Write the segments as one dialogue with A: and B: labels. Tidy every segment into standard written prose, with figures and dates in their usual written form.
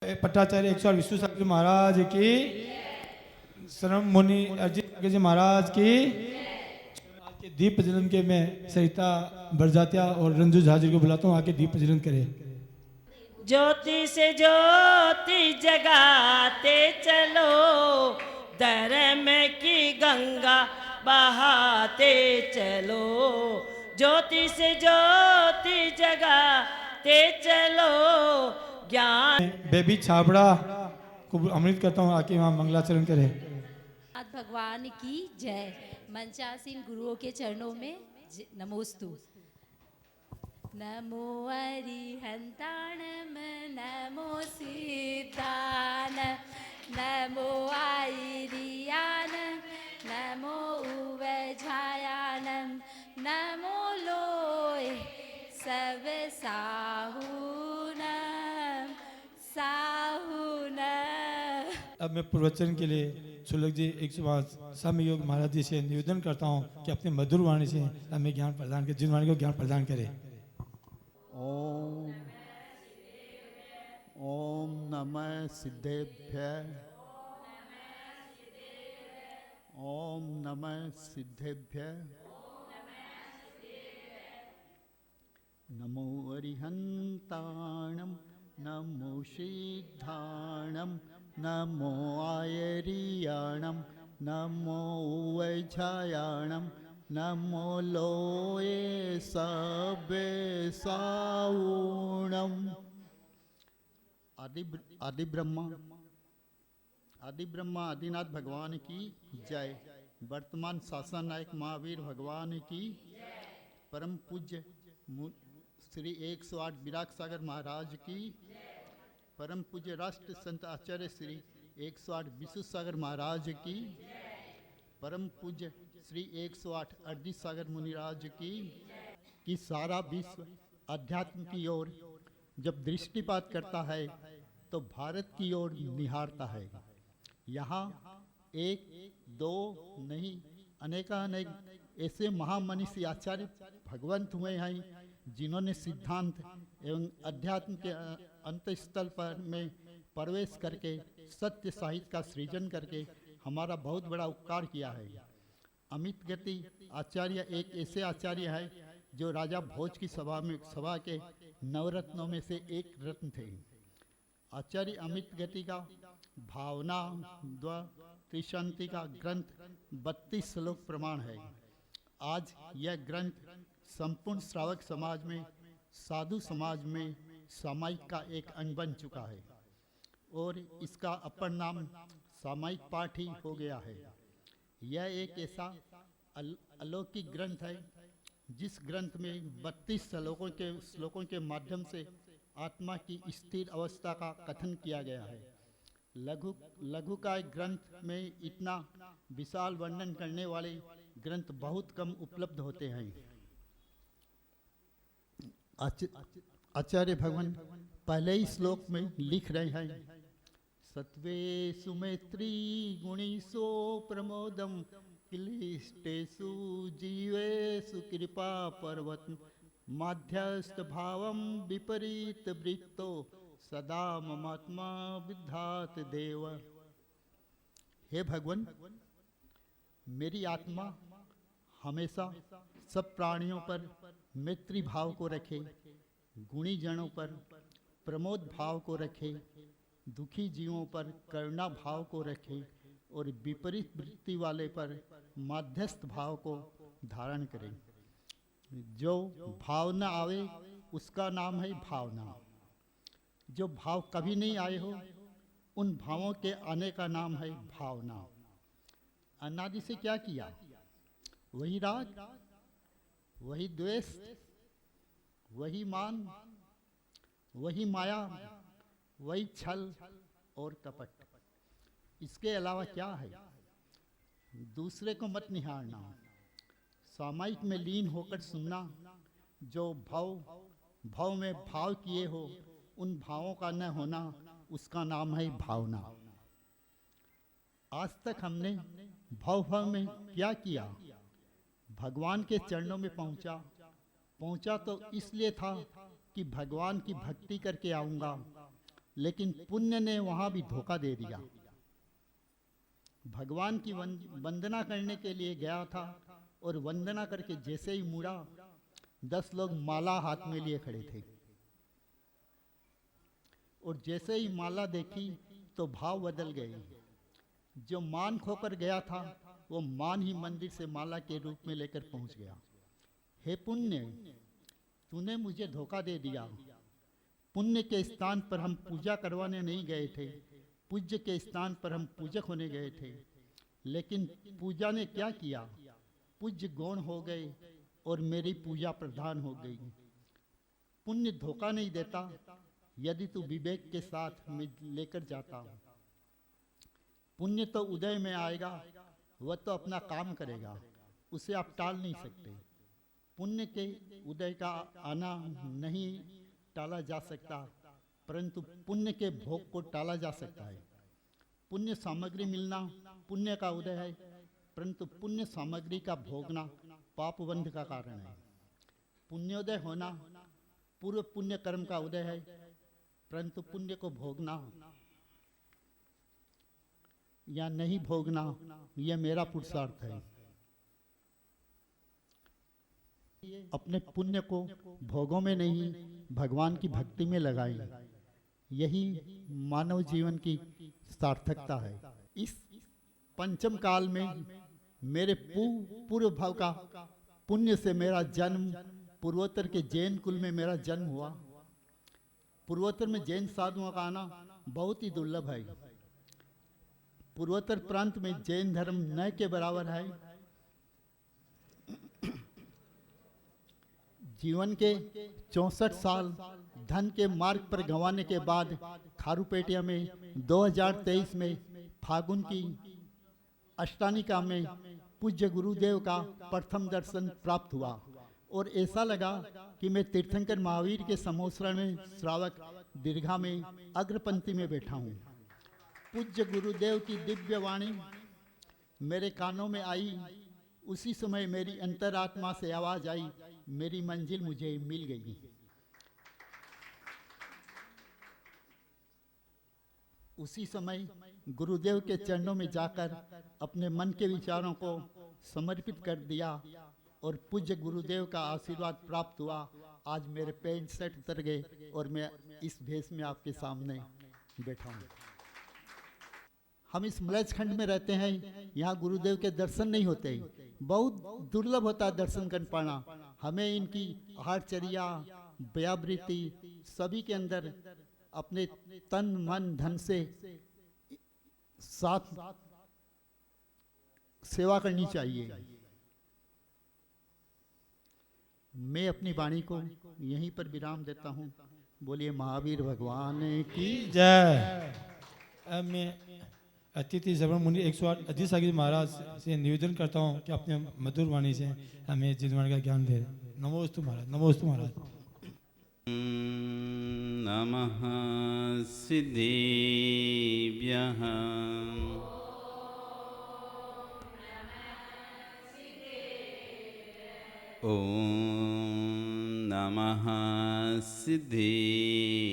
A: पट्टाचार्य 108 विष्णु सागर महाराज की, श्रम मुनि अजित जी महाराज की, आज के दीप प्रज्वलन के मैं सरिता बरजात्या और रंजू झा जी को बुलाता हूँ, आके दीप प्रज्वलन करे।
B: ज्योति से ज्योति जगाते चलो, धर्म की गंगा बहाते चलो। ज्योति से ज्योति जगाते चलो, ज्ञान।
A: बेबी छाबड़ा को अमृत करता हूँ, आके वहाँ मंगलाचरण करे।
C: भगवान की जय। मंचासीन गुरुओं के चरणों में नमोस्तु। नमो अरिहंताणम नमो सीतान नमो आयरियानम नमो उवझायानम नमो लोय सब साहुनम साहुन।
A: अब मैं प्रवचन के लिए सुलग जी 105 समयोग महाराज जी से निवेदन करता हूँ कि अपने मधुर वाणी से हमें ज्ञान प्रदान करे, जिन वाणी को ज्ञान प्रदान करे।
D: ओम ओम नमः सिद्धेभ्यः ओम नमः सिद्धेभ्यः नमो अरिहंताणं नमो सिद्धाणं नमो आयरियाणं नमो वैझायाणं नमो लोये सबे साऊणम। आदि ब्रह्मा आदिनाथ भगवान की जय। वर्तमान शासन नायक महावीर भगवान की, परम पूज्य श्री 108 विराग सागर महाराज की, परम पूज्य राष्ट्र संत आचार्य श्री 108 विष्णु सागर महाराज की, परम पूज्य श्री 108 अरजी सागर मुनिराज की सारा विश्व अध्यात्म की ओर जब दृष्टिपात करता है तो भारत की ओर निहारता है। यहाँ एक दो नहीं अनेकानेक ऐसे महामनीषी आचार्य भगवंत हुए हैं जिन्होंने सिद्धांत एवं अध्यात्म के अंतस्थल पर में प्रवेश करके सत्य साहित्य का सृजन करके हमारा बहुत बड़ा उपकार किया है। अमित गति आचार्य एक ऐसे आचार्य है जो राजा भोज की सभा के नवरत्नों में से एक रत्न थे। आचार्य अमित गति का भावना त्रिशांति का ग्रंथ 32 श्लोक प्रमाण है। आज यह ग्रंथ संपूर्ण श्रावक समाज में, साधु समाज में सामायिक का एक अंग बन चुका है और इसका अपर नाम सामायिक पाठ ही हो गया है। यह एक ऐसा अलौकिक ग्रंथ है जिस ग्रंथ में 32 श्लोकों के माध्यम से आत्मा की स्थिर अवस्था का कथन किया गया है। लघु का ग्रंथ में इतना विशाल वर्णन करने वाले ग्रंथ बहुत कम उपलब्ध होते हैं। आचार्य भगवान पहले ही श्लोक में लिख रहे हैं, सत्वेषु मैत्री गुणीषु प्रमोदम क्लिष्टेषु जीवेषु कृपा पर्वत माध्यस्थ भावम विपरीत वृत्तो सदा ममात्मा विद्धात देव। हे भगवान, मेरी आत्मा हमेशा सब प्राणियों पर मैत्री भाव को रखे, गुणी जनों पर प्रमोद भाव को रखे, दुखी जीवों पर करुणा भाव को रखे और विपरीत वृत्ति वाले पर माध्यस्थ भाव को धारण करे। जो भाव न आवे उसका नाम है भावना। जो भाव कभी नहीं आए हो उन भावों के आने का नाम है भावना। अनादि से क्या किया? वही राग, वही द्वेष, वही मान, वही माया, वही छल और कपट। इसके अलावा क्या है? दूसरे को मत निहारना, सामायिक में लीन होकर सुनना। जो भाव में भाव किए हो उन भावों का न होना, उसका नाम है भावना। आज तक हमने भाव में क्या किया? भगवान के चरणों में पहुंचा तो इसलिए था कि भगवान की भक्ति करके आऊँगा, लेकिन पुण्य ने वहां भी धोखा दे दिया। भगवान की वंदना करने के लिए गया था और वंदना करके जैसे ही मुड़ा 10 लोग माला हाथ में लिए खड़े थे और जैसे ही माला देखी तो भाव बदल गए। जो मान खोकर गया था वो मान ही मंदिर से माला के रूप में लेकर पहुंच गया। हे पुण्य, तूने मुझे धोखा दे दिया। पुण्य के स्थान पर हम पूजा करवाने नहीं गए थे, पूज्य के स्थान पर हम पूजक होने गए थे, लेकिन पूजा ने क्या किया, पूज्य गौण हो गए और मेरी पूजा प्रधान हो गई। पुण्य धोखा नहीं देता, यदि तू विवेक के साथ में लेकर जाता। पुण्य तो उदय में आएगा, वह तो अपना काम करेगा, उसे आप टाल नहीं सकते। पुण्य के उदय का आना नहीं टाला जा सकता, परंतु पुण्य के भोग को टाला जा सकता है। पुण्य सामग्री मिलना पुण्य का उदय है, परंतु पुण्य सामग्री का भोगना पापबंध का कारण है। पुण्योदय होना पूर्व पुण्य कर्म का उदय है, परंतु पुण्य को भोगना या नहीं भोगना यह मेरा पुरुषार्थ है। अपने पुण्य को भोगों में नहीं, भगवान की भक्ति में लगाएं। यही मानव जीवन की सार्थकता है। इस पंचम काल में मेरे पूर्व भाव का पुण्य से मेरा जन्म, पूर्वोत्तर के जैन कुल में मेरा जन्म हुआ। पूर्वोत्तर में जैन साधुओं का आना बहुत ही दुर्लभ है। पूर्वोत्तर प्रांत में जैन धर्म न के बराबर है। जीवन के 64 साल धन के मार्ग पर गंवाने के बाद खारूपेटिया में 2023 में फागुन की अष्टानिका में पूज्य गुरुदेव का प्रथम दर्शन प्राप्त हुआ और ऐसा लगा कि मैं तीर्थंकर महावीर के समोसरण में श्रावक दीर्घा में अग्रपंक्ति में बैठा हूँ। पूज्य गुरुदेव की दिव्य वाणी मेरे कानों में आई। उसी समय मेरी अंतरात्मा से आवाज आई, मेरी मंजिल मुझे मिल गई। उसी समय गुरुदेव के चरणों में जाकर अपने मन के विचारों को समर्पित कर दिया और पूज्य गुरुदेव का आशीर्वाद प्राप्त हुआ। आज मेरे पैंट शर्ट उतर गए और मैं इस भेष में आपके सामने बैठा हूँ। हम इस मलय खंड में रहते हैं, यहाँ गुरुदेव के दर्शन नहीं होते, बहुत दुर्लभ होता है दर्शन कर पाना। हमें इनकी आहारचर्या, व्यावृत्ति सभी के अंदर अपने तन मन धन से साथ सेवा करनी चाहिए। मैं अपनी वाणी को यहीं पर विराम देता हूँ। बोलिए महावीर भगवान की
A: जय। अब मैं अतिथि श्रवण मुनि 108 अजीत सागर महाराज से निवेदन करता हूँ कि अपने मधुर वाणी से हमें जीवन का ज्ञान दे। नमोस्तु महाराज, नमोस्तु महाराज।
E: नमः सिद्धेभ्यः। ॐ नमः सिद्धेभ्यः।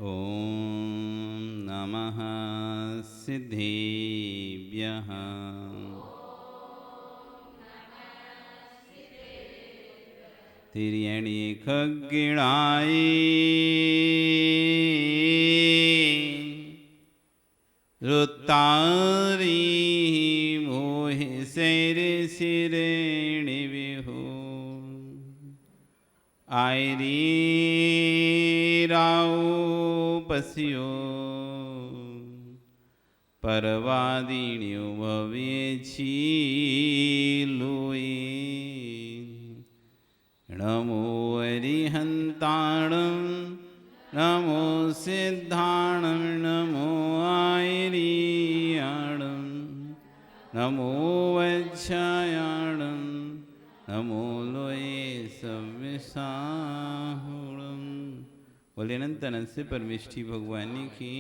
E: ॐ नमः सिद्धेभ्यः। तिर्यणि खग्गिणाय रुत्तारी मोहि शैरे शिरेणि विहु आयरी राव पस्यो परवादिन्यो भवेछि लोये। नमो अरिहन्ताणं नमो सिद्धाणं नमो आयरीयाणं नमो वज्रायाणं नमो लोये सव्यसाहुणं। बोले अनंत अनंत से परमेष्ठी भगवानी की,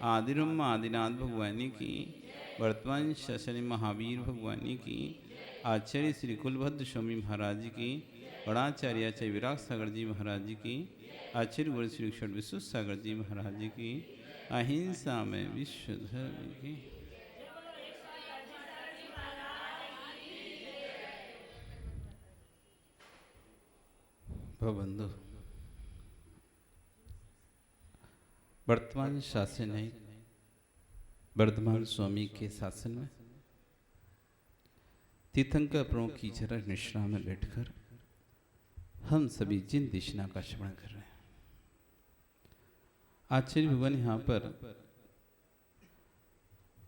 E: आदिरम आदिनाथ भगवानी की, वर्तमान शशनि महावीर भगवानी की, आचार्य श्री कुलभद्र स्वामी महाराज की, गणाचार्य आचार्य विराग सागर जी महाराज की, आचार्य गुरु श्री क्षण विश्व सागर जी महाराज की, अहिंसा में विश्व धर्म की। बंधु, वर्तमान शासन है वर्धमान स्वामी के शासन में तीर्थंकर प्रमुख की चरण निश्रा में बैठकर हम सभी जिन दिशना का श्रवण कर रहे हैं। आचार्य भगवान यहाँ पर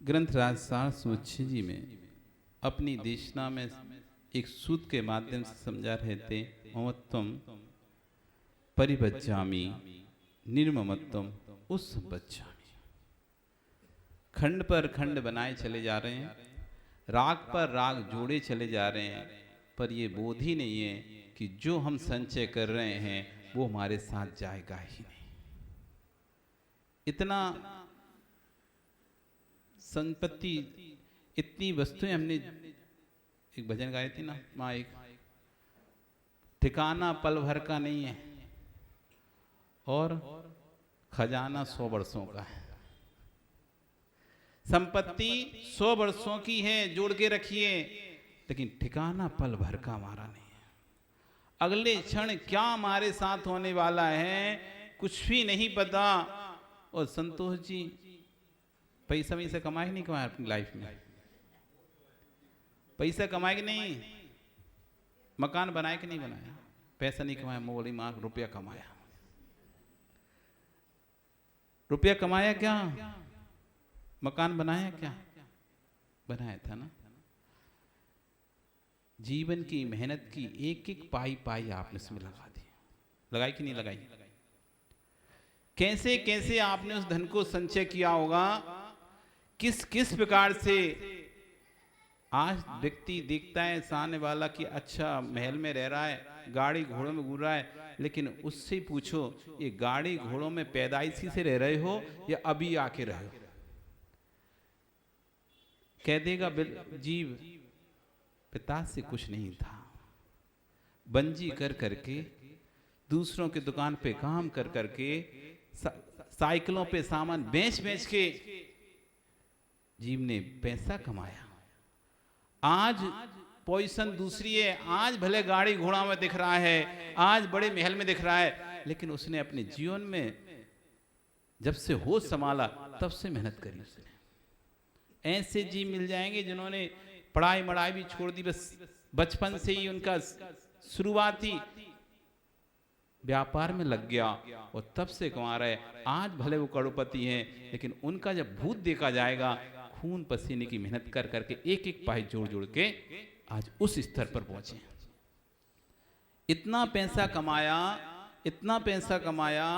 E: ग्रंथराज सार समुच्चय जी में अपनी देशना में एक सूत के माध्यम से समझा रहे थे। ममत्वम परिबज्जामि निर्ममत्वम उत्संबज्जामि। खंड पर खंड बनाए चले जा रहे हैं, राग पर राग जोड़े चले जा रहे हैं, पर ये बोध ही नहीं है कि जो हम संचय कर रहे हैं वो हमारे साथ जाएगा ही नहीं। इतना संपत्ति, इतनी वस्तुएं हमने, एक भजन गाए थे ना माँ, एक ठिकाना पल भर का नहीं है और खजाना 100 वर्षों का है। संपत्ति 100 वर्षों की है, जोड़ के रखिए, लेकिन ठिकाना पल भर का हमारा नहीं है। अगले क्षण क्या हमारे साथ होने वाला है कुछ भी नहीं पता। और संतोष जी पैसा वैसा कमाए नहीं कमाया अपनी लाइफ में? पैसा कमाए कि नहीं? मकान बनाए कि नहीं बनाया? पैसा नहीं कमाया, मोली मार्क रुपया कमाया। रुपया कमाया क्या? मकान बनाया क्या? बनाया था ना। जीवन की मेहनत की एक एक पाई पाई आपने इसमें लगा दी, लगाई कि नहीं लगाई? कैसे कैसे आपने उस धन को संचय किया होगा, किस किस प्रकार से। आज व्यक्ति देखता है सामने वाला कि अच्छा महल में रह रहा है, गाड़ी घोड़ों में घूम रहा है, लेकिन उससे पूछो ये गाड़ी घोड़ों में पैदाइशी से रह रहे हो या अभी आके रहे हो? कह देगा जीव पिता से कुछ नहीं था, बंजी कर करके, दूसरों की दुकान पे काम कर करके, साइकिलों पे सामान बेच बेच के जीव ने पैसा कमाया। आज पोजीशन दूसरी है, आज भले गाड़ी घोड़ा में दिख रहा है, आज बड़े महल में दिख रहा है, लेकिन उसने अपने जीवन में जब से होश संभाला तब से मेहनत करी उसने। ऐसे जीव मिल जाएंगे जिन्होंने पढ़ाई मढ़ाई भी छोड़ दी, बस बचपन से ही उनका शुरुआत ही व्यापार में लग गया और तब से कमा रहे। आज भले वो करोड़पति हैं, लेकिन उनका जब भूत देखा जाएगा, खून पसीने की मेहनत कर करके एक एक पाई जोड़ जोड़ के आज उस स्तर पर पहुंचे। इतना पैसा कमाया, इतना पैसा कमाया,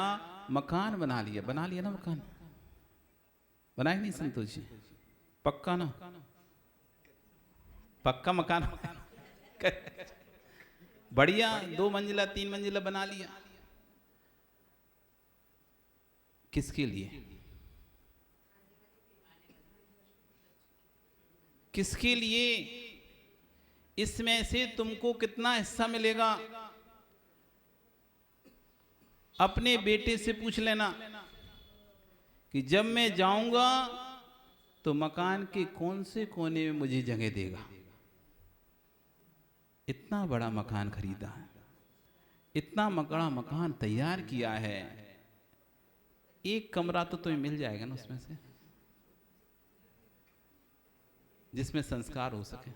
E: मकान बना लिया ना। मकान बनाए नहीं संतोष जी? पक्का ना? पक्का मकान बढ़िया 2 मंजिला 3 मंजिला बना लिया। किसके लिए? किसके लिए? इसमें से तुमको कितना हिस्सा मिलेगा? अपने बेटे से पूछ लेना कि जब मैं जाऊंगा तो मकान के कौन से कोने में मुझे जगह देगा। इतना बड़ा मकान खरीदा है, इतना बड़ा मकान तैयार किया है, एक कमरा तो तुम्हें मिल जाएगा ना उसमें से, जिसमें संस्कार हो सके।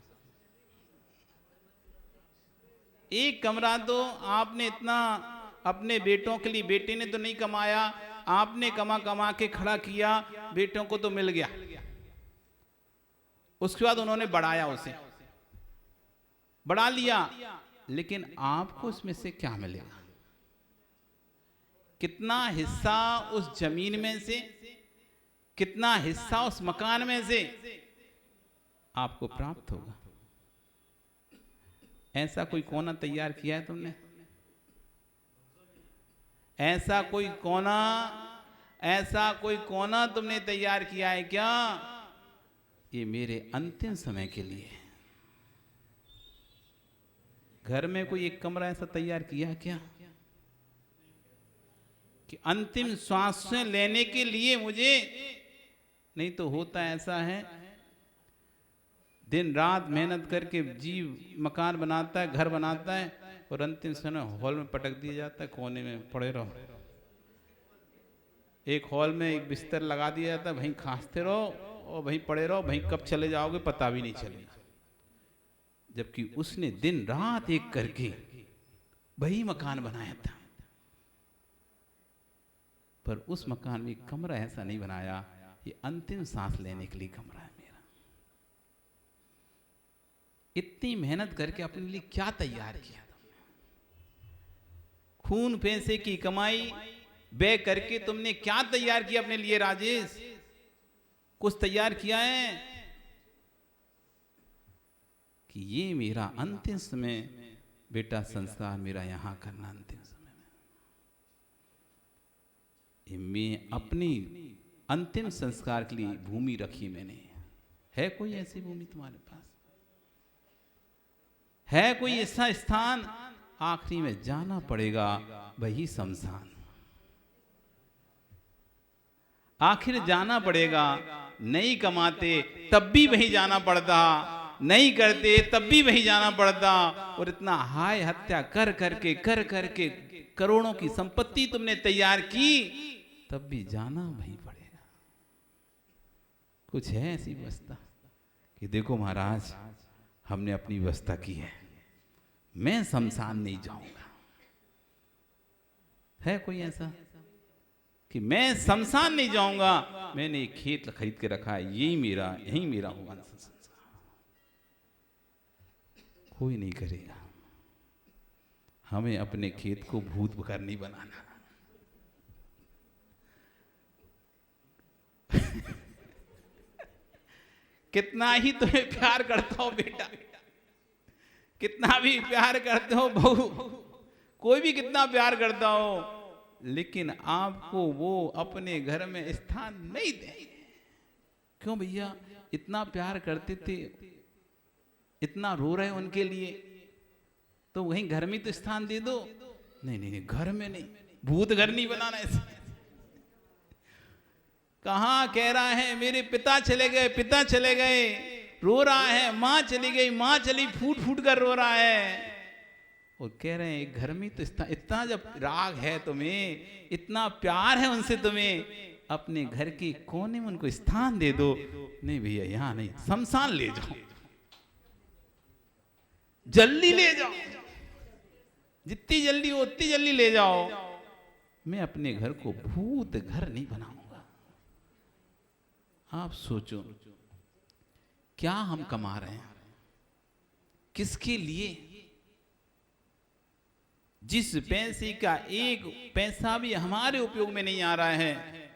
E: एक कमरा तो आपने इतना अपने बेटों के लिए, बेटे ने तो नहीं कमाया, आपने कमा कमा के खड़ा किया, बेटों को तो मिल गया। उसके बाद उन्होंने बढ़ाया, उसे बढ़ा लिया, लेकिन आपको उसमें से क्या मिलेगा? कितना हिस्सा उस जमीन में से, कितना हिस्सा उस मकान में से आपको प्राप्त होगा? ऐसा कोई कोना तैयार किया है तुमने? ऐसा कोई कोना तुमने तैयार किया है क्या? ये मेरे अंतिम समय के लिए, घर में कोई एक कमरा ऐसा तैयार किया क्या कि अंतिम श्वासें लेने के लिए मुझे, नहीं तो होता ऐसा है दिन रात मेहनत करके जीव मकान बनाता है, घर बनाता है, और अंतिम समय हॉल में पटक दिया जाता है, कोने में पड़े रहो। एक हॉल में एक बिस्तर लगा दिया जाता है, वहीं खांसते रहो और वहीं पड़े रहो, वहीं कब चले जाओगे पता भी नहीं चलेगा। जबकि उसने दिन रात एक करके वही मकान बनाया था, पर उस मकान में कमरा ऐसा नहीं बनाया, ये अंतिम सांस लेने के लिए कमरा है मेरा। इतनी मेहनत करके अपने लिए क्या तैयार किया तुमने? खून पैसे की कमाई व्यय करके तुमने क्या तैयार किया अपने लिए राजेश? कुछ तैयार किया है कि ये मेरा अंतिम समय बेटा, संस्कार मेरा यहां करना अंतिम समय में। मैं अपनी अंतिम संस्कार के लिए भूमि रखी मैंने। है कोई ऐसी भूमि तुम्हारे पास? है कोई ऐसा स्थान? आखिरी में जाना पड़ेगा वही शमशान। आखिर जाना पड़ेगा। नहीं कमाते तब भी वहीं जाना पड़ता, नहीं करते तब भी वहीं जाना पड़ता, और इतना हाय हत्या कर करके करोड़ों की संपत्ति तुमने तैयार की, तब भी जाना वहीं पड़ेगा। कुछ है ऐसी व्यवस्था कि देखो महाराज, हमने अपनी व्यवस्था की है, मैं शमशान नहीं जाऊंगा? है कोई ऐसा कि मैं शमशान नहीं जाऊंगा? मैंने एक खेत खरीद के रखा है, यही मेरा होगा संस्कार। कोई नहीं करेगा। हमें अपने खेत को भूत घर नहीं बनाना। कितना ही तुम्हें प्यार करता हो बेटा, कितना भी प्यार करते हो बहू, कोई भी कितना प्यार करता हो, लेकिन आपको वो अपने घर में स्थान नहीं देंगे। क्यों भैया? इतना प्यार करते थे, इतना रो रहे उनके लिए, तो वहीं घर में तो स्थान दे दो। नहीं, घर में नहीं, भूत घर नहीं बनाना ऐसे। कहां कह रहा है मेरे पिता चले गए, रो रहा है, माँ चली गई, माँ चली, फूट फूट कर रो रहा है, और कह रहे हैं घर में तो इतना जब राग है तुम्हें, इतना प्यार है उनसे तुम्हें, अपने घर के कोने में उनको स्थान दे दो। नहीं भैया, यहां नहीं, शमशान ले जाओ, जल्दी ले जाओ, जितनी जल्दी हो उतनी जल्दी ले जाओ। मैं अपने घर को भूत घर नहीं बनाऊंगा। आप सोचो, क्या हम कमा रहे हैं, किसके लिए? जिस पैसे का एक पैसा भी हमारे उपयोग में नहीं आ रहा है,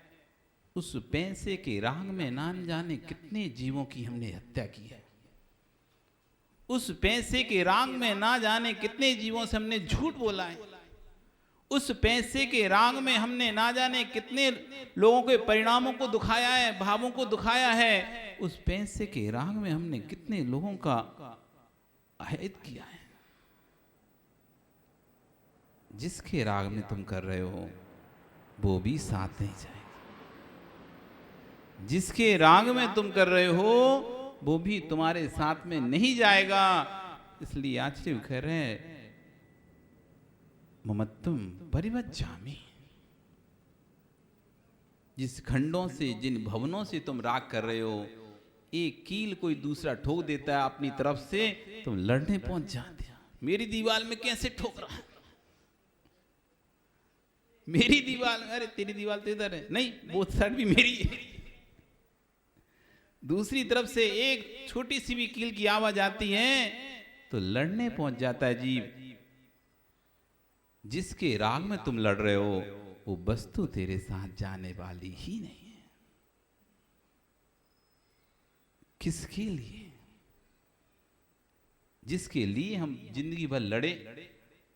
E: उस पैसे के राग में ना जाने कितने जीवों की हमने हत्या की है। उस पैसे के राग में ना जाने कितने जीवों से हमने झूठ बोला है। उस पैसे के राग में हमने ना जाने कितने लोगों के परिणामों को दुखाया है, भावों को दुखाया है। उस पैसे के राग में हमने कितने लोगों का अहित किया है। जिसके राग में तुम कर रहे हो वो भी साथ नहीं जाएगा। जिसके राग में तुम कर रहे हो वो भी तुम्हारे साथ में नहीं जाएगा। इसलिए आचार्य कह रहे हैं, ममत्वम परिवज्जामि। जिस खंडों से, जिन भवनों से तुम राग कर रहे हो, एक कील कोई दूसरा ठोक देता है अपनी तरफ से, तुम लड़ने पहुंच जाते हो। मेरी दीवार में कैसे ठोक रहा है, मेरी दीवार, अरे तेरी दीवार तो इधर है, नहीं वो साइड भी मेरी है। दूसरी तरफ से एक छोटी सी भी कील की आवाज आती है तो लड़ने पहुंच जाता है जीव। जिसके राग में तुम लड़ रहे हो वो वस्तु तेरे साथ जाने वाली ही नहीं है। किसके लिए? जिसके लिए हम जिंदगी भर लड़े,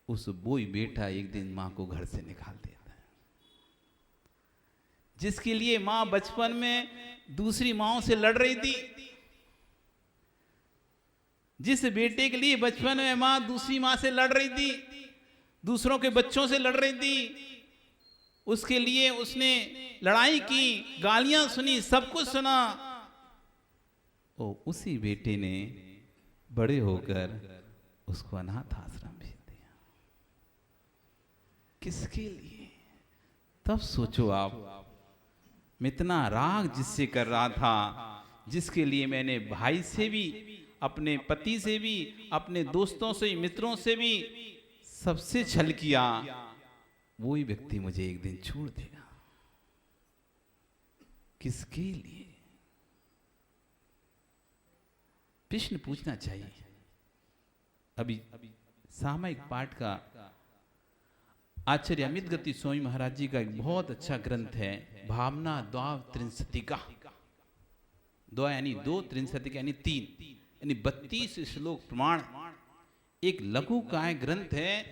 E: उस बोई बेटा एक दिन मां को घर से निकाल देता है। जिसके लिए मां बचपन में दूसरी माओं से लड़ रही थी, जिस बेटे के लिए बचपन में माँ दूसरी माँ से लड़ रही थी, दूसरों के बच्चों से लड़ रही थी, उसके लिए उसने लड़ाई की, गालियां सुनी, सब कुछ सुना, उसी बेटे ने बड़े होकर उसको अनाथ आश्रम भेज दिया। किसके लिए? तब सोचो आप, मैं इतना राग जिससे कर रहा था, जिसके लिए मैंने भाई से भी, अपने पति से भी, अपने दोस्तों से, मित्रों से भी सबसे छल किया, वही व्यक्ति मुझे एक दिन छोड़ देगा। किसके लिए? प्रश्न पूछना चाहिए। अभी सामयिक पाठ का आचार्य अमित गति स्वामी महाराज जी का एक बहुत अच्छा ग्रंथ है, भावना द्वाव त्रिंशतिका। द्वा यानी दो, त्रिंशतिका यानी तीन, यानी 32 श्लोक प्रमाण। एक लघु काय ग्रंथ है,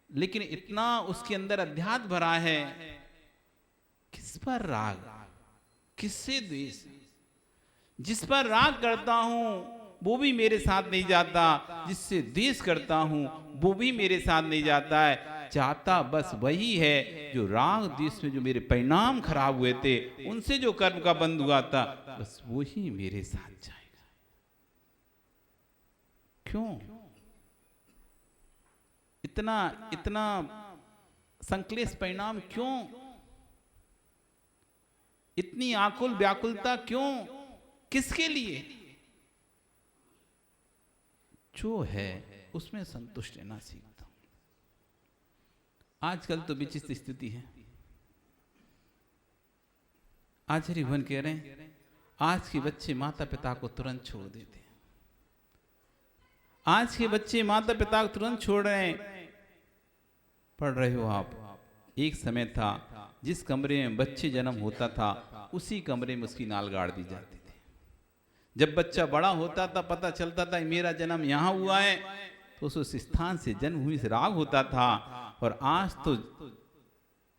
E: लेकिन इतना उसके अंदर अध्यात्म भरा है। किस पर राग, किससे द्वेष? जिस पर राग करता हूं वो भी मेरे साथ नहीं जाता, जिससे द्वेष करता हूं वो भी मेरे साथ नहीं जाता है। चाहता बस वही है जो राग द्वेष में जो मेरे परिणाम खराब हुए थे, उनसे जो कर्म का बंध हुआ था, बस वही मेरे साथ जाएगा। क्यों इतना संक्लेश परिणाम? क्यों इतनी आकुल व्याकुलता? क्यों? किसके लिए? जो है उसमें संतुष्ट रहना सीखता हूं। आजकल तो विचित्र स्थिति है। आचार्य भगवान कह रहे हैं, आज के बच्चे माता पिता को तुरंत छोड़ देते हैं। आज के बच्चे माता पिता को तुरंत छोड़ रहे हैं। पढ़ रहे हो आप, एक समय था जिस कमरे में बच्चे जन्म होता था, उसी कमरे में उसकी नाल गाड़ दी जाती थी। जब बच्चा बड़ा होता था, पता चलता था मेरा जन्म यहाँ हुआ है, तो उस स्थान से, जन्मभूमि से राग होता था। और आज तो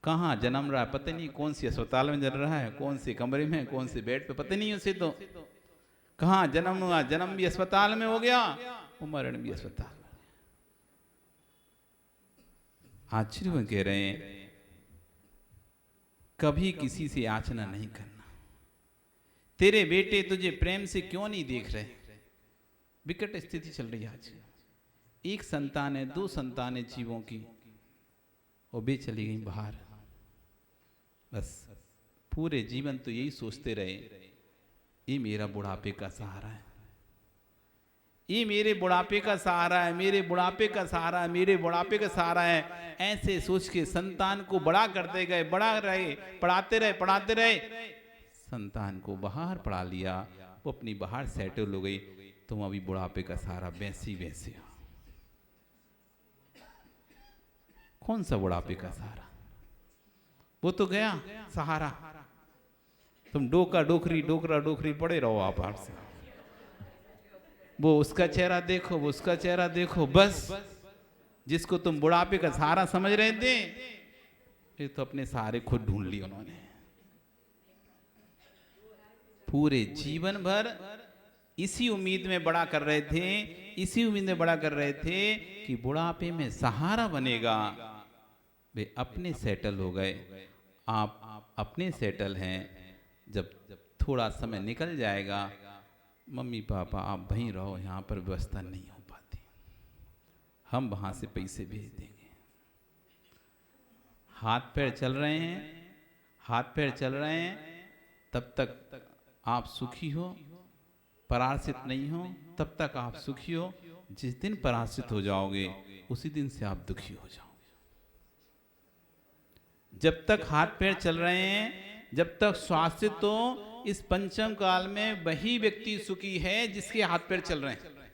E: कहाँ जन्म रहा है पता नहीं, कौन सी अस्पताल में जन्म रहा है, कौन से कमरे में, कौन से बेड पे, पता नहीं उसे तो कहाँ जन्म हुआ। जन्म भी अस्पताल में हो गया, मरण भी अस्पताल में। आचार्य कह रहे हैं, कभी किसी से याचना नहीं करना। तेरे बेटे तुझे प्रेम से क्यों नहीं देख रहे? विकट स्थिति चल रही है आज। एक संतान है, 2 संतान है जीवों की, और वे चली गई बाहर। बस पूरे जीवन तो यही सोचते रहे, ये मेरा बुढ़ापे का सहारा है, ये मेरे बुढ़ापे का सहारा है, मेरे बुढ़ापे का सहारा है, मेरे बुढ़ापे का सहारा है। ऐसे सोच के संतान को बड़ा करते गए, बड़ा रहे, पढ़ाते रहे। संतान को बाहर पढ़ा लिया, वो अपनी बाहर सेटल हो गई। तुम अभी बुढ़ापे का सहारा वैसी हो। कौन सा बुढ़ापे का सहारा? वो तो गया सहारा। तुम डोका डोकरी पड़े रहो आप से। वो उसका चेहरा देखो, वो उसका चेहरा देखो, बस। जिसको तुम बुढ़ापे का सहारा समझ रहे थे, ये तो अपने सहारे खुद ढूंढ लिए उन्होंने। पूरे जीवन भर इसी उम्मीद में बड़ा कर रहे थे, कि बुढ़ापे में सहारा बनेगा। वे अपने सेटल हो गए। आप अपने सेटल हैं। जब थोड़ा समय निकल जाएगा, मम्मी पापा आप वहीं रहो, यहाँ पर व्यवस्था नहीं हो पाती, हम वहाँ से पैसे भेज देंगे। हाथ पैर चल रहे हैं, तब तक आप सुखी हो, पराश्रित नहीं हो, तब तक आप सुखी हो। जिस दिन पराश्रित हो जाओगे, उसी दिन से आप दुखी हो जाओगे। जब तक हाथ पैर चल रहे हैं, जब तक स्वास्थ्य, तो इस पंचम काल में वही व्यक्ति सुखी है जिसके हाथ पैर चल रहे हैं।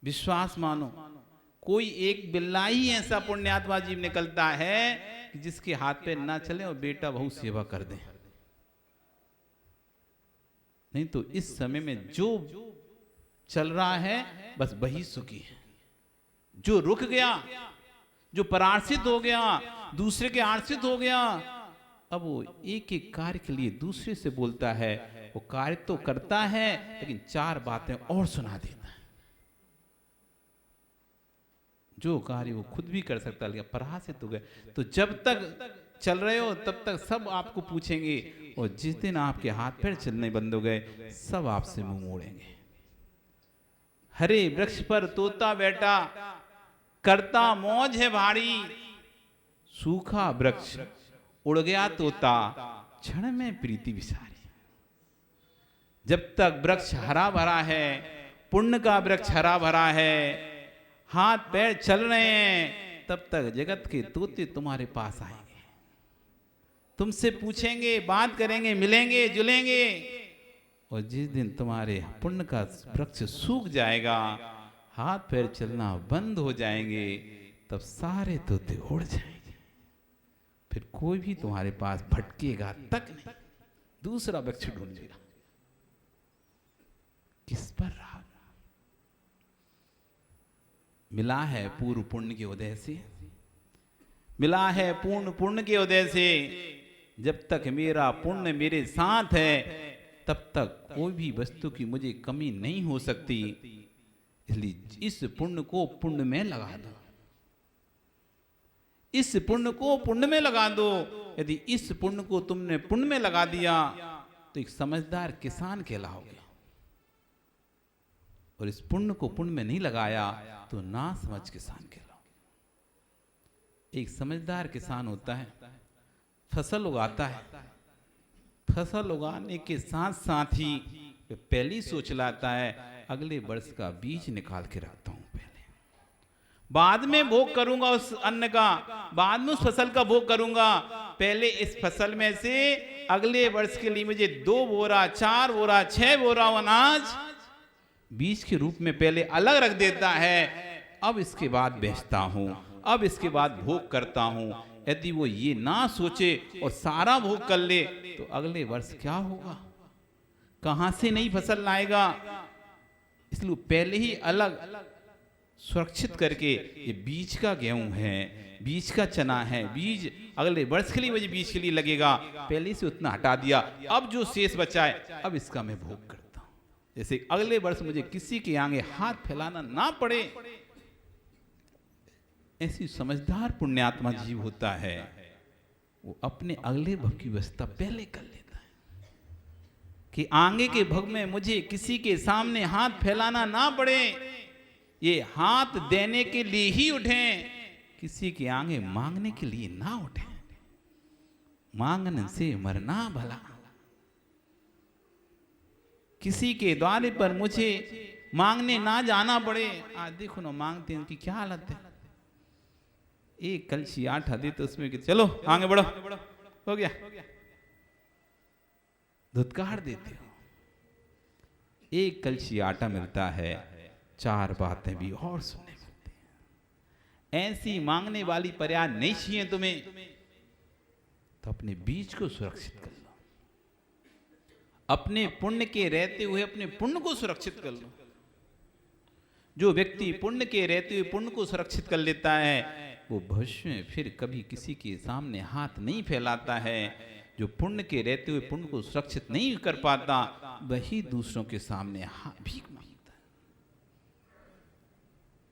E: विश्वास मानो, कोई एक बिल्ला ही ऐसा पुण्यात्मा जीव निकलता है कि जिसके हाथ पैर ना चले और बेटा बहु सेवा कर दे। नहीं तो इस समय में जो चल रहा है, बस वही सुखी है। जो रुक गया, जो पराश्रित हो गया, दूसरे के आश्रित हो गया, अब वो एक एक कार्य के लिए दूसरे से बोलता है, वो कार्य तो करता है लेकिन चार बातें और सुना देता है। जो कार्य वो खुद भी कर सकता लेकिन पराजित हो गए। तो जब तक चल रहे हो तब तक सब आपको पूछेंगे, और जिस दिन आपके हाथ पैर चलने बंद हो गए सब आपसे मुंह मोड़ेंगे। हरे वृक्ष पर तोता बैठा, करता मौज है भारी, सूखा वृक्ष उड़ गया तोता, क्षण में प्रीति विसारी। जब तक वृक्ष हरा भरा है, पुण्य का वृक्ष हरा भरा है, हाथ पैर चल रहे हैं, तब तक जगत के तोते तुम्हारे पास आएंगे, तुमसे पूछेंगे, बात करेंगे, मिलेंगे जुलेंगे। और जिस दिन तुम्हारे पुण्य का वृक्ष सूख जाएगा, हाथ पैर चलना बंद हो जाएंगे, तब सारे तोते उड़ जाएंगे। फिर कोई भी तुम्हारे पास भटकेगा तक नहीं, दूसरा वृक्ष ढूंढेगा। किस पर रहा? मिला है पूर्व पुण्य के उदय से, मिला है पूर्ण पुण्य के उदय से। जब तक मेरा पुण्य मेरे साथ है तब तक कोई भी वस्तु की मुझे कमी नहीं हो सकती। इसलिए इस पुण्य को पुण्य में लगा दो, इस पुण्य को पुण्य में लगा दो। यदि इस पुण्य को तुमने पुण्य में लगा दिया तो एक समझदार किसान कहलाओगे, और इस पुण्य को पुण्य में नहीं लगाया तो ना समझ किसान कहलाओगे। एक समझदार किसान होता है, फसल उगाता है, फसल उगाने के साथ साथ ही वे पहले सोच लाता है अगले वर्ष का बीज निकाल के रखता हूं, पहले बाद में भोग करूंगा उस अन्न का, बाद में उस फसल का भोग करूंगा। पहले इस फसल में से अगले वर्ष के लिए मुझे 2 बोरा 4 बोरा 6 बोरा अनाज बीज के रूप में पहले अलग रख देता है। अब इसके बाद बेचता हूं, अब इसके बाद भोग करता हूं। यदि वो ये ना सोचे और सारा भोग कर ले तो अगले वर्ष क्या होगा, कहां से नई फसल लाएगा। इसलिए पहले ही अलग सुरक्षित करके, ये बीज का गेहूं है, बीज का चना है, बीज अगले वर्ष के लिए मुझे बीज के लिए लगेगा, पहले से उतना हटा दिया। अब जो शेष बचा है अब इसका मैं भोग करता हूं, जैसे अगले वर्ष मुझे किसी के आगे हाथ फैलाना ना पड़े। ऐसी समझदार पुण्यात्मा जीव होता है, वो अपने अगले भव की व्यवस्था पहले कर लेता है कि आगे के भव में मुझे किसी के सामने हाथ फैलाना ना पड़े। ये हाथ देने के लिए ही उठें, किसी के आगे मांगने के लिए ना उठें। मांगने से मरना भला, किसी के द्वारे पर मुझे मांगने ना जाना पड़े। आज देखो ना मांगते हैं, उनकी क्या हालत है। एक कलशी आटा दे तो उसमें कि चलो आगे बढ़ो, हो गया, धुतकार देते हो। एक कलशी आटा मिलता है, 4 बातें भी और सुनने मिलती हैं। ऐसी मांगने वाली प्रयास नहीं चाहिए तुम्हें, तो अपने बीज को सुरक्षित कर लो, अपने पुण्य के रहते हुए अपने पुण्य को सुरक्षित कर लो। जो व्यक्ति पुण्य के रहते हुए पुण्य को सुरक्षित कर लेता है, वो भविष्य में फिर कभी किसी के सामने हाथ नहीं फैलाता है। जो पुण्य के रहते हुए पुण्य को सुरक्षित नहीं कर पाता, वही दूसरों के सामने हाथ भीख मांगता है।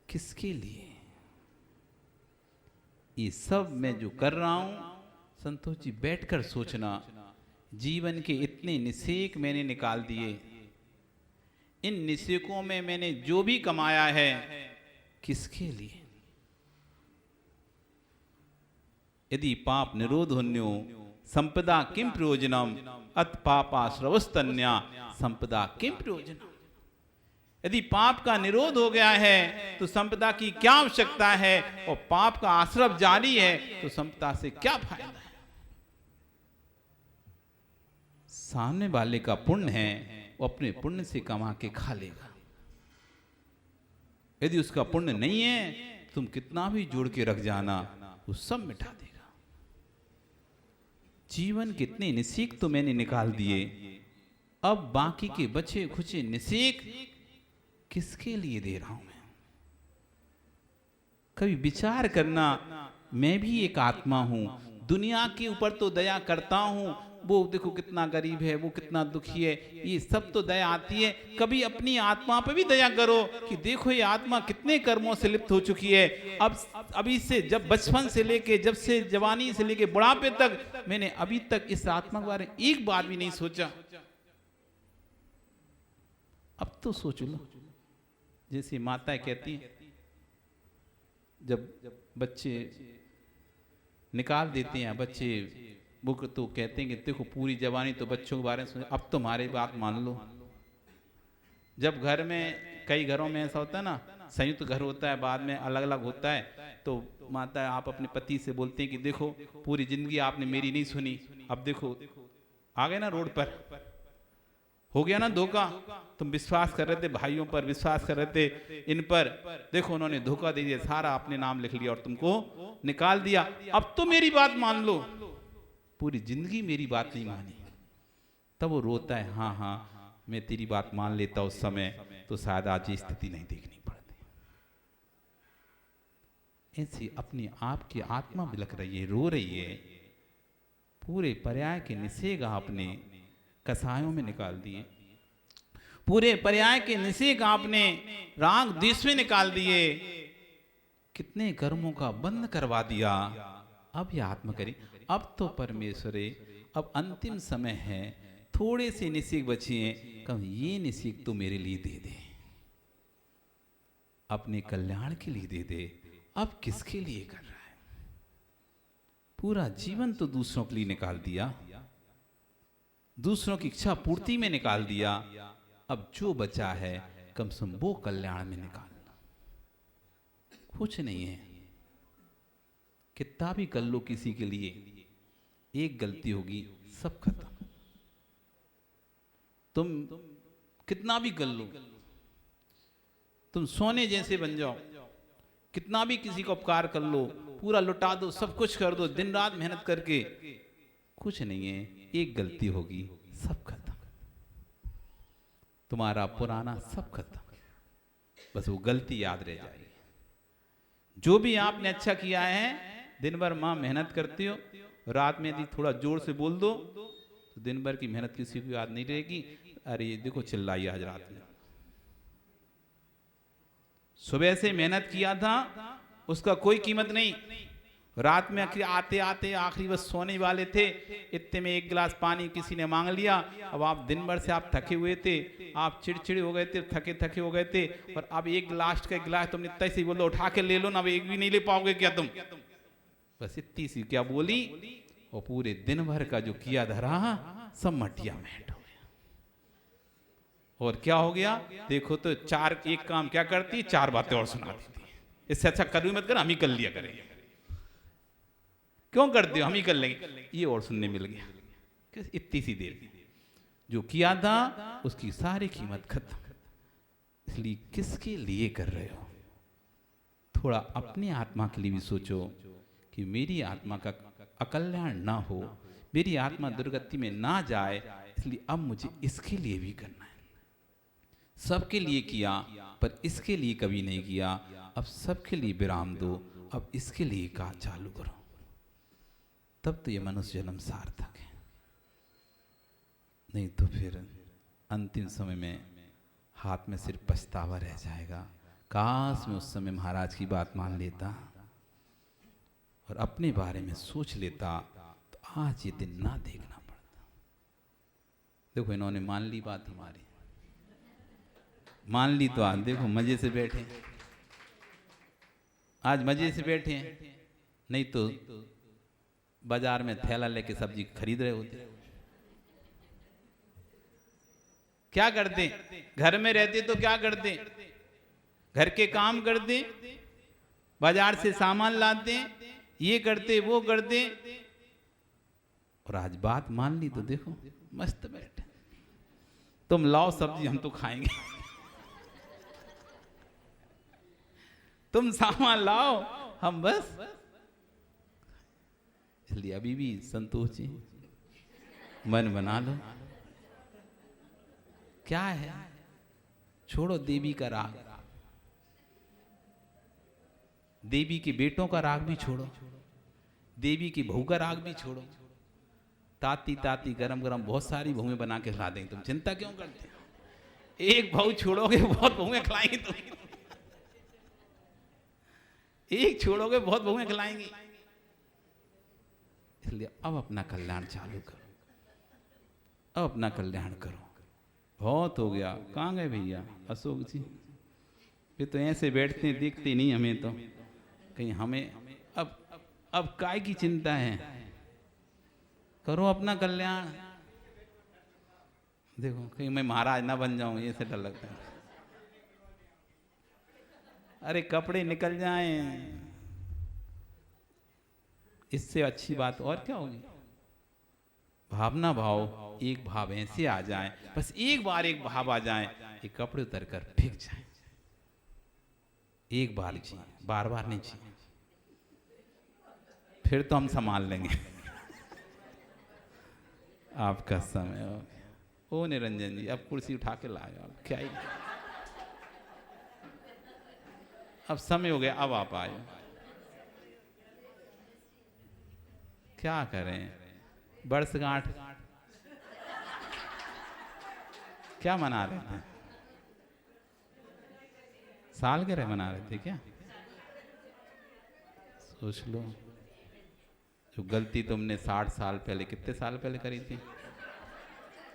E: किसके लिए? ये सब मैं जो कर रहा हूं, संतोष जी बैठकर सोचना, जीवन के इतने निषेक मैंने निकाल दिए, इन निषेकों में मैंने जो भी कमाया है किसके लिए? यदि पाप निरोधन्यो संपदा किम प्रयोजनम अत पापाश्रवस्तन्या संपदा किम प्रयोजनम। यदि पाप का निरोध हो गया है तो संपदा की क्या आवश्यकता है, और पाप का आश्रव जारी है तो संपदा से क्या फायदा है। सामने वाले का पुण्य है, वो अपने पुण्य से कमा के खा लेगा। यदि उसका पुण्य नहीं है, तुम कितना भी जोड़ के रख जाना, वो सब मिटा देगा। जीवन कितने निषेक तो मैंने निकाल दिए, अब बाकी के बचे खुचे निषेक किसके लिए दे रहा हूं मैं? कभी विचार करना, मैं भी एक आत्मा हूं, दुनिया के ऊपर तो दया करता हूँ, वो देखो कितना गरीब है, वो कितना दुखी है, ये सब तो दया आती है। कभी अपनी आत्मा पे भी दया करो कि देखो ये आत्मा कितने कर्मों से लिप्त हो चुकी है। अब अभी से, जब बचपन से लेके, जब से जवानी से लेके बुढ़ापे तक, मैंने अभी तक इस आत्मा के बारे में एक बार भी नहीं सोचा। अब तो सोच लो। जैसे माताएं कहती हैं, जब बच्चे निकाल देते हैं, बच्चे वो तो कहते हैं कि देखो पूरी जवानी तो बच्चों के बारे में सोचे, अब तुम्हारी बात मान लो। जब घर में, कई घरों में ऐसा होता है ना, संयुक्त घर होता है, बाद में अलग अलग होता है, तो माता आप अपने पति से बोलते हैं कि देखो पूरी जिंदगी आपने मेरी नहीं सुनी, अब देखो आ गए ना रोड पर, हो गया ना धोखा। तुम विश्वास कर रहे थे भाइयों पर, विश्वास कर रहे थे इन पर, देखो उन्होंने धोखा दे दिया, सारा अपने नाम लिख लिया और तुमको निकाल दिया। अब तो मेरी बात मान लो, पूरी जिंदगी मेरी बात नहीं मानी। तब वो रोता है, हाँ हाँ मैं तेरी बात मान लेता उस समय, तो शायद आज ये स्थिति नहीं देखनी पड़ती। ऐसी अपनी आप की आत्मा बिलख रही है, रो रही है। पूरे पर्याय के निषेध आपने कसायों में निकाल दिए, पूरे पर्याय के निषेध आपने राग द्वेष में निकाल दिए, कितने कर्मों का बंद करवा दिया। अब ये आत्मा करी, अब तो परमेश्वरे, अब अंतिम समय है, थोड़े से निषेध बचे हैं, कब ये निषेध तो मेरे लिए दे दे, अपने कल्याण के लिए दे दे। अब किसके लिए कर रहा है? पूरा जीवन तो दूसरों के लिए निकाल दिया, दूसरों की इच्छा पूर्ति में निकाल दिया। अब जो बचा है कम से कम वो कल्याण में निकालना। कुछ नहीं है, कितना भी कर लो किसी के लिए, एक गलती होगी सब खत्म। तुम कितना भी कर लो, तुम सोने जैसे बन जाओ, कितना भी किसी को उपकार कर लो, पूरा लुटा दो, सब कुछ कर दो, दिन रात मेहनत करके, कुछ नहीं है, एक गलती होगी सब खत्म, तुम्हारा पुराना सब खत्म, बस वो गलती याद रह जाएगी। जो भी आपने अच्छा किया है, दिन भर मां मेहनत करती हो, रात में यदि थोड़ा जोर से बोल दो तो दिन भर की मेहनत किसी को याद नहीं रहेगी। अरे ये देखो चिल्लाई आज रात में, सुबह से मेहनत किया था उसका कोई कीमत नहीं, रात में आते आते आखिरी बस सोने वाले थे, इतने में एक गिलास पानी किसी ने मांग लिया। अब आप दिन भर से आप थके हुए थे, आप चिड़चिड़े हो गए थे, थके थके हो गए थे, और अब एक लास्ट का गिलास तुमने इतना से बोलो उठा के ले लो ना, अब एक भी नहीं ले पाओगे क्या तुम? बस इतनी सी क्या बोली, और पूरे दिन भर का जो किया धरा सब मटिया मेट हो गया। और क्या हो गया देखो तो, चार एक काम क्या करती, चार बातें और सुना देती। इससे अच्छा कर भी मत कर, हम ही कर लिया करेंगे। क्यों करते हो, हम ही कर लेंगे, ये और सुनने मिल गया। इतनी सी देर जो किया था उसकी सारी कीमत खत्म। इसलिए किसके लिए कर रहे हो? थोड़ा अपनी आत्मा के लिए भी सोचो कि मेरी आत्मा का अकल्याण ना हो, मेरी आत्मा दुर्गति में ना जाए, इसलिए अब मुझे इसके लिए भी करना है। सबके लिए किया पर इसके लिए कभी नहीं किया, अब सबके लिए विराम दो, अब इसके लिए काम चालू करो, तब तो ये मनुष्य जन्म सार्थक है। नहीं तो फिर अंतिम समय में हाथ में सिर्फ पछतावा रह जाएगा। काश मैं उस समय महाराज की बात मान लेता और अपने बारे में सोच लेता, तो आज ये दिन ना देखना पड़ता। देखो इन्होंने मान ली बात हमारी, मान ली तो आज देखो मजे से बैठे, आज मजे से बैठे हैं, नहीं तो बाजार में थैला लेके सब्जी खरीद रहे होते। क्या करते, घर में रहते तो क्या करते, घर के काम करते, बाजार से सामान लाते, ये करते वो करते, और आज बात मान ली तो देखो मस्त बैठे। तुम लाओ सब्जी हम तो खाएंगे, तुम सामान लाओ हम बस। इसलिए अभी भी संतोष जी मन बना लो। क्या है, छोड़ो देवी का राग, देवी के बेटों का राग भी छोड़ो, देवी की बहू का राग भी छोड़ो, ताती ताती गरम गरम बहुत सारी बहुएं बना के खिला देंगे, तुम चिंता क्यों करते हो? एक बहू छोड़ोगे बहुत बहुएं खिलाएंगी तुम, एक छोड़ोगे बहुत बहुएं खिलाएंगी। इसलिए अब अपना कल्याण चालू करो, अब अपना कल्याण करो। बहुत हो गया। कहाँ गए भैया अशोक जी? वे तो ऐसे बैठते दिखते नहीं हमें, तो कहीं हमें अब काय की चिंता है? करो अपना कल्याण। देखो कहीं मैं महाराज ना बन जाऊं, ये से डर लगता है। अरे कपड़े निकल जाएं, इससे अच्छी बात और क्या होगी? भावना भाव, एक भाव ऐसे आ जाए, बस एक बार एक भाव आ जाए, ये कपड़े उतर कर फेंक जाए। एक बार चाहिए, बार बार नहीं चाहिए, फिर तो हम संभाल लेंगे। आपका समय हो गया। ओ निरंजन जी, अब कुर्सी उठा के लाए, आप क्या ही, अब समय हो गया, अब आप आए। क्या करें? वर्षगांठ क्या मना रहे थे? सालगिरह मना रहे थे क्या? सोच लो, जो गलती तुमने 60 साल पहले, कितने साल पहले करी थी?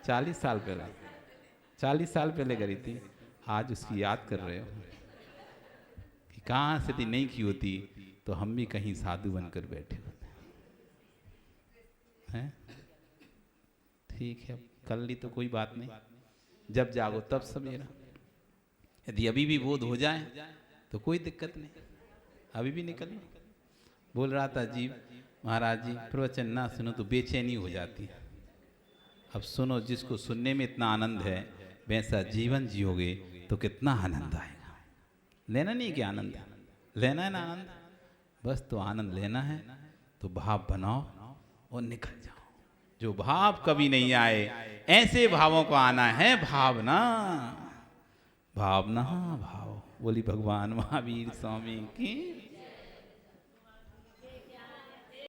E: 40 साल पहले, 40 साल पहले करी थी, आज उसकी याद कर रहे हो कि कहाँ से थी, नहीं की होती तो हम भी कहीं साधु बनकर बैठे होते हैं। ठीक है, कर ली तो कोई बात नहीं, जब जागो तब सवेरा। यदि अभी भी बोध हो जाए तो कोई दिक्कत नहीं, अभी भी निकल लो। बोल रहा था जी महाराज जी, प्रवचन ना सुनो तो बेचैनी हो जाती है। अब सुनो, जिसको सुनने में इतना आनंद है, वैसा जीवन जियोगे तो कितना आनंद आएगा। लेना नहीं क्या आनंद? लेना है ना आनंद? बस तो आनंद लेना है तो भाव बनाओ और निकल जाओ। जो भाव कभी नहीं आए, ऐसे भावों को आना है। भावना भावना भाव। बोली भगवान महावीर स्वामी की।